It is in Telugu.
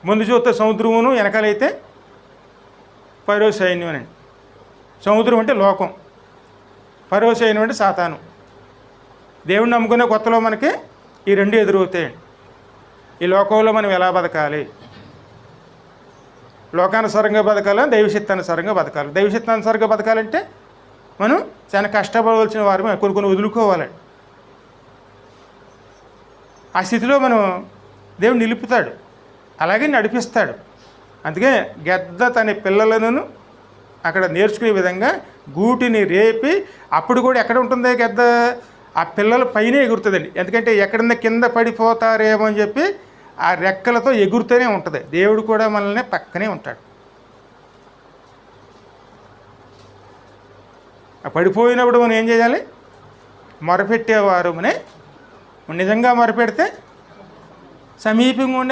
ముందు చూస్తే సముద్రమును, వెనకాలైతే ఫరో సైన్యం అండి. సముద్రం అంటే లోకం, ఫరో సైన్యం అంటే సాతాను. దేవుడిని నమ్ముకునే కొత్తలో మనకి ఈ రెండు ఎదురవుతాయండి. ఈ లోకంలో మనం ఎలా బతకాలి, లోకానుసారంగా బతకాలి, దైవచిత్తానుసారంగా బతకాలి. దైవచిత్తానుసారంగా బతకాలంటే మనం చాలా కష్టపడవలసిన వారమే, కొన్ని వదులుకోవాలండి. ఆ స్థితిలో మనం దేవుడు నిలుపుతాడు, అలాగే నడిపిస్తాడు. అందుకే గెద్ద తన పిల్లలను అక్కడ నేర్చుకునే విధంగా గూటిని రేపి, అప్పుడు కూడా ఎక్కడ ఉంటుంది గెద్ద, ఆ పిల్లల పైన ఎగురుతుందండి. ఎందుకంటే ఎక్కడన్నా కింద పడిపోతారేమో అని చెప్పి ఆ రెక్కలతో ఎగురుతూనే ఉంటుంది. దేవుడు కూడా మనల్ని పక్కనే ఉంటాడు. ఆ పడిపోయినప్పుడు మనం ఏం చేయాలి? మొరపెట్టేవారు నిజంగా మొరపెడితే సమీపంగా ఉండే